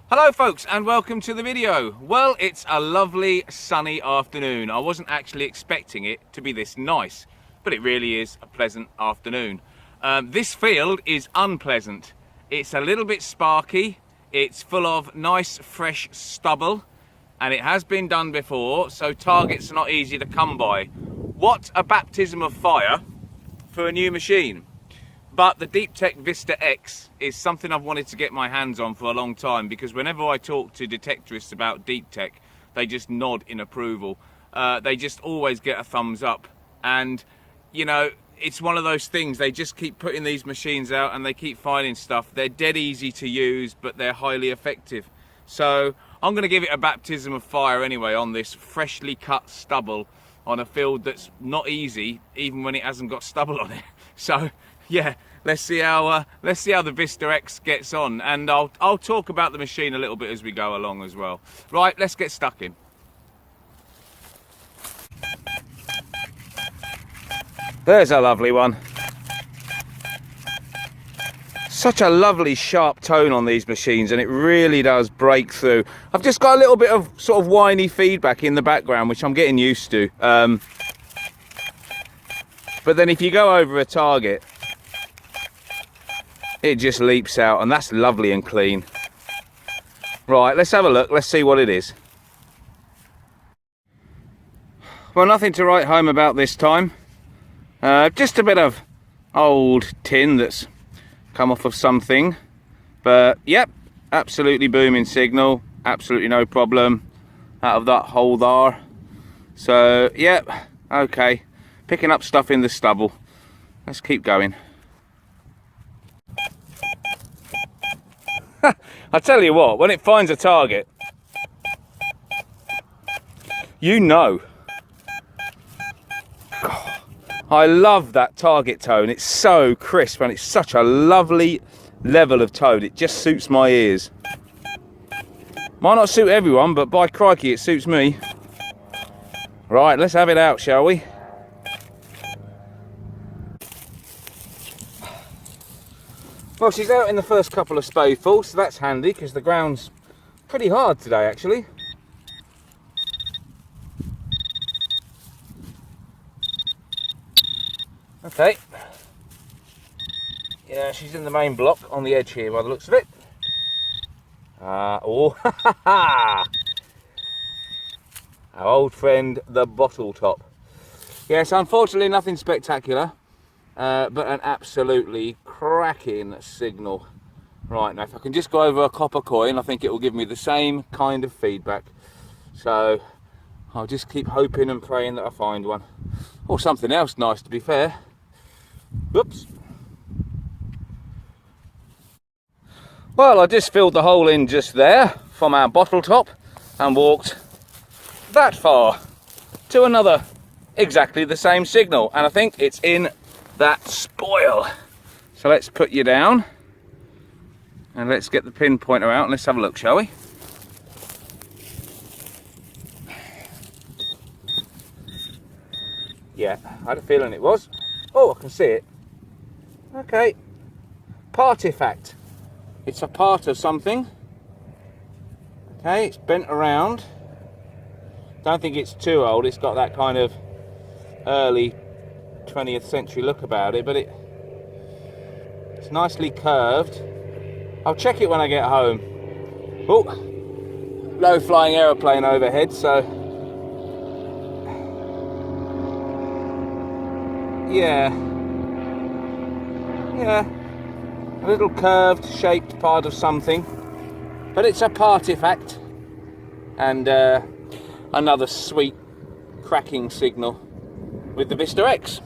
Hello folks and welcome to the video. Well, it's a lovely sunny afternoon. I wasn't actually expecting it to be this nice, but it really is a pleasant afternoon. This field is unpleasant. It's a little bit sparky, it's full of nice fresh stubble, and it has been done before, so targets are not easy to come by. What a baptism of fire for a new machine. But the Deeptech Vista X is something I've wanted to get my hands on for a long time, because whenever I talk to detectorists about Deeptech, they just nod in approval. They just always get a thumbs up. And, you know, it's one of those things, they just keep putting these machines out and they keep finding stuff. They're dead easy to use, but they're highly effective. So I'm going to give it a baptism of fire anyway on this freshly cut stubble on a field that's not easy, even when it hasn't got stubble on it. So yeah, let's see how the Vista X gets on, and I'll talk about the machine a little bit as we go along as well. Right, let's get stuck in. There's a lovely one. Such a lovely sharp tone on these machines, and it really does break through. I've just got a little bit of sort of whiny feedback in the background, which I'm getting used to. But then if you go over a target, it just leaps out, and that's lovely and clean. Right, let's have a look, let's see what it is. Well, nothing to write home about this time. Just a bit of old tin that's come off of something. But yep, absolutely booming signal, absolutely no problem out of that hole there. So yep, okay, picking up stuff in the stubble. Let's keep going. I tell you what, when it finds a target, you know. God, I love that target tone. It's so crisp and it's such a lovely level of tone. It just suits my ears. Might not suit everyone, but by crikey, it suits me. Right, let's have it out, shall we? Well, she's out in the first couple of spadefuls, so that's handy because the ground's pretty hard today, actually. Okay. Yeah, she's in the main block on the edge here by the looks of it. Oh, ha ha ha! Our old friend, the bottle top. Yes, unfortunately nothing spectacular. But an absolutely cracking signal. Right, now if I can just go over a copper coin, I think it will give me the same kind of feedback. So I'll just keep hoping and praying that I find one. Or something else nice, to be fair. Whoops. Well, I just filled the hole in just there from our bottle top and walked that far to another exactly the same signal. And I think it's in that spoil. So let's put you down and let's get the pinpointer out and let's have a look, shall we? Yeah, I had a feeling it was. Oh, I can see it. Okay, partifact. It's a part of something. Okay, it's bent around. Don't think it's too old. It's got that kind of early 20th century look about it, but it's nicely curved. I'll check it when I get home. Oh, low flying aeroplane overhead, so yeah, a little curved shaped part of something, but it's a partifact, and another sweet cracking signal with the Vista X.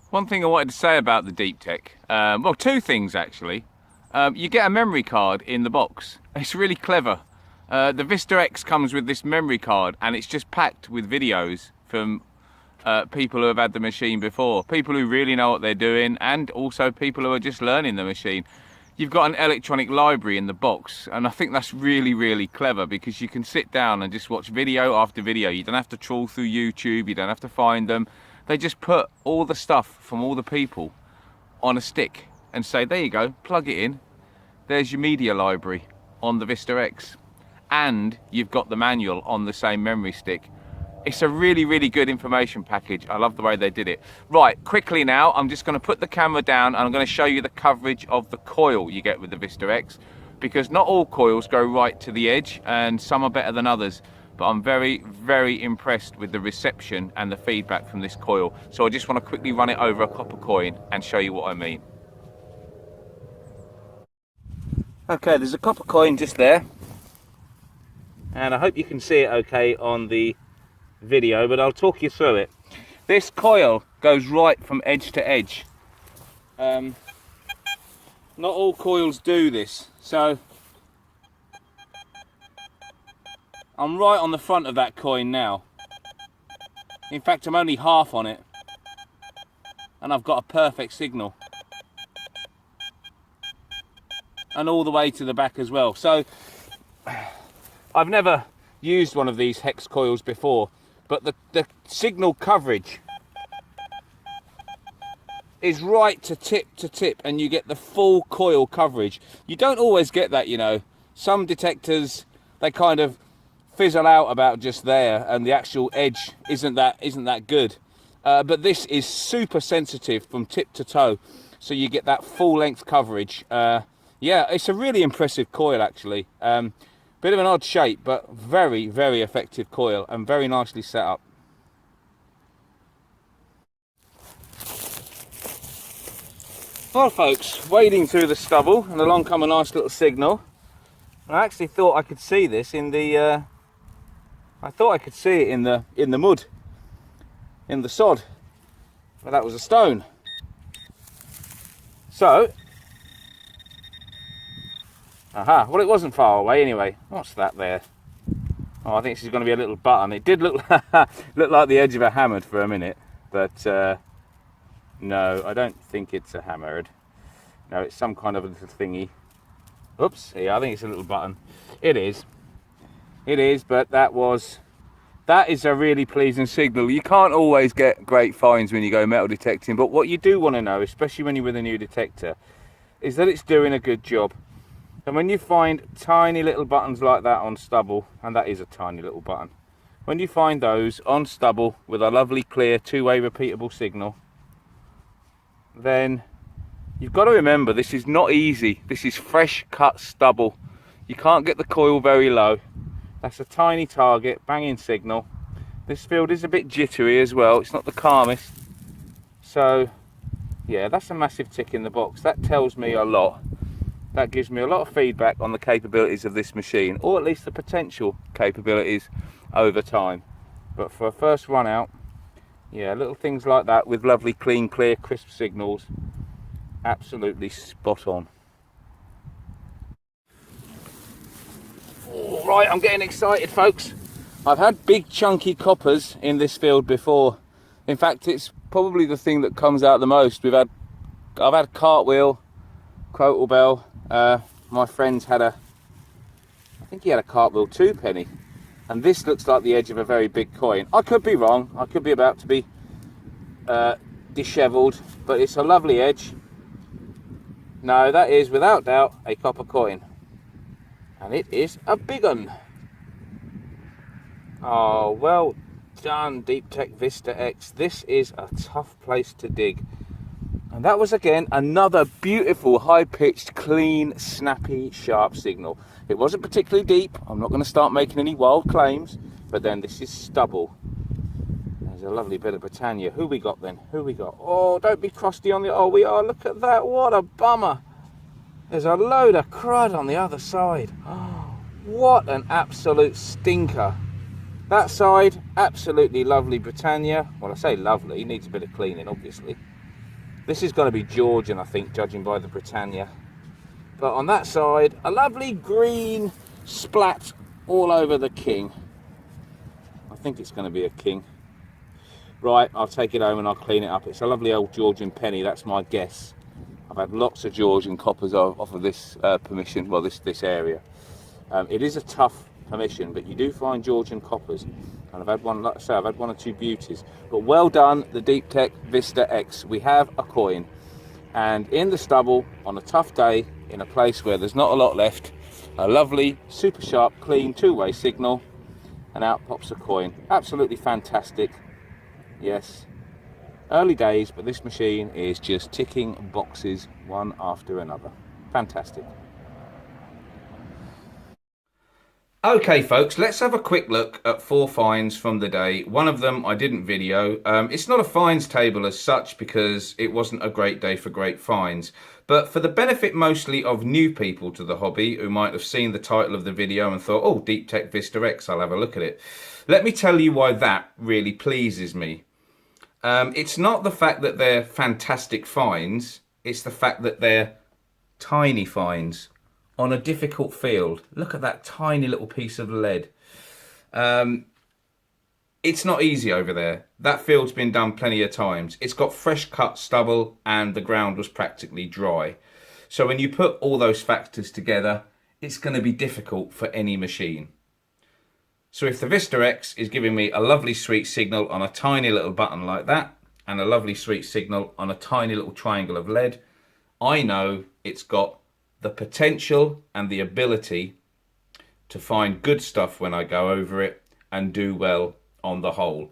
One thing I wanted to say about the Deeptech, well, two things actually. You get a memory card in the box. It's really clever. The Vista X comes with this memory card, and it's just packed with videos from people who have had the machine before, people who really know what they're doing, and also people who are just learning the machine. You've got an electronic library in the box, and I think that's really, really clever, because you can sit down and just watch video after video. You don't have to trawl through YouTube, you don't have to find them. They just put all the stuff from all the people on a stick and say, there you go, plug it in. There's your media library on the Vista X. And you've got the manual on the same memory stick. It's a really, really good information package. I love the way they did it. Right, quickly now, I'm just going to put the camera down and I'm going to show you the coverage of the coil you get with the Vista X, because not all coils go right to the edge and some are better than others. But I'm very, very impressed with the reception and the feedback from this coil. So I just want to quickly run it over a copper coin and show you what I mean. Okay, there's a copper coin just there. And I hope you can see it okay on the video, but I'll talk you through it. This coil goes right from edge to edge. Not all coils do this, so I'm right on the front of that coin now. In fact, I'm only half on it, and I've got a perfect signal, and all the way to the back as well. So I've never used one of these hex coils before, but the signal coverage is right to tip, and you get the full coil coverage. You don't always get that, you know. Some detectors, they kind of fizzle out about just there, and the actual edge isn't that good. But this is super sensitive from tip to toe, so you get that full length coverage. Yeah, it's a really impressive coil actually. Bit of an odd shape, but very, very effective coil and very nicely set up. Well folks, wading through the stubble, and along come a nice little signal. I actually thought I could see this in the I thought I could see it in the mud, in the sod, but that was a stone. So, aha, well it wasn't far away anyway. What's that there? Oh, I think this is going to be a little button. It did look look like the edge of a hammer for a minute, but no, I don't think it's a hammered. No, it's some kind of a little thingy. Oops, yeah, I think it's a little button. It is, but that is a really pleasing signal. You can't always get great finds when you go metal detecting, but what you do want to know, especially when you're with a new detector, is that it's doing a good job. And when you find tiny little buttons like that on stubble, and that is a tiny little button, when you find those on stubble with a lovely clear two-way repeatable signal, then you've got to remember this is not easy. This is fresh cut stubble. You can't get the coil very low. That's a tiny target, banging signal. This field is a bit jittery as well. It's not the calmest. So yeah, that's a massive tick in the box. That tells me a lot. That gives me a lot of feedback on the capabilities of this machine, or at least the potential capabilities over time. But for a first run out, yeah, little things like that with lovely, clean, clear, crisp signals, absolutely spot on. Right, I'm getting excited, folks. I've had big, chunky coppers in this field before. In fact, it's probably the thing that comes out the most. I've had cartwheel, crotal bell. My friend's had I think he had a cartwheel 2-penny. And this looks like the edge of a very big coin. I could be wrong. I could be about to be dishevelled, but it's a lovely edge. No, that is without doubt a copper coin, and it is a big one. Oh, well done, Deeptech Vista X. This is a tough place to dig. And that was again another beautiful, high-pitched, clean, snappy, sharp signal. It wasn't particularly deep. I'm not going to start making any wild claims, but then this is stubble. There's a lovely bit of Britannia. Who we got then? Who we got? Oh, don't be crusty on the... Oh, we are. Look at that. What a bummer. There's a load of crud on the other side. Oh, what an absolute stinker. That side, absolutely lovely Britannia. Well, I say lovely. It needs a bit of cleaning, obviously. This is going to be Georgian, I think, judging by the Britannia. But on that side, a lovely green splat all over the king. I think it's going to be a king. Right, I'll take it home and I'll clean it up. It's a lovely old Georgian penny, that's my guess. I've had lots of Georgian coppers off of this permission, well, this area. It is a tough permission, but you do find Georgian coppers. And I've had one, like I say, I've had one or two beauties. But well done, the Deeptech Vista X. We have a coin. And in the stubble, on a tough day, in a place where there's not a lot left, a lovely, super sharp, clean two-way signal, and out pops a coin. Absolutely fantastic. Yes, early days, but this machine is just ticking boxes one after another. Fantastic. Okay folks, let's have a quick look at 4 finds from the day. One of them I didn't video. It's not a finds table as such because it wasn't a great day for great finds. But for the benefit mostly of new people to the hobby who might have seen the title of the video and thought, oh, Deeptech Vista X, I'll have a look at it. Let me tell you why that really pleases me. It's not the fact that they're fantastic finds, it's the fact that they're tiny finds on a difficult field. Look at that tiny little piece of lead. It's not easy over there. That field's been done plenty of times. It's got fresh cut stubble and the ground was practically dry. So when you put all those factors together, it's going to be difficult for any machine. So if the Vista X is giving me a lovely sweet signal on a tiny little button like that, and a lovely sweet signal on a tiny little triangle of lead, I know it's got the potential and the ability to find good stuff when I go over it and do well on the whole.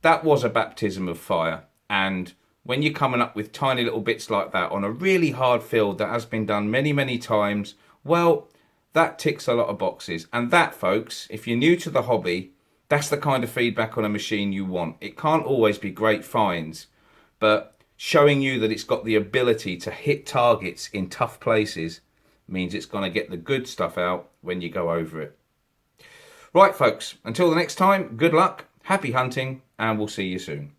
That was a baptism of fire, and when you're coming up with tiny little bits like that on a really hard field that has been done many times, well, that ticks a lot of boxes. And that, folks, if you're new to the hobby, that's the kind of feedback on a machine you want. It can't always be great finds, but showing you that it's got the ability to hit targets in tough places means it's going to get the good stuff out when you go over it. Right, folks, until the next time, good luck, happy hunting, and we'll see you soon.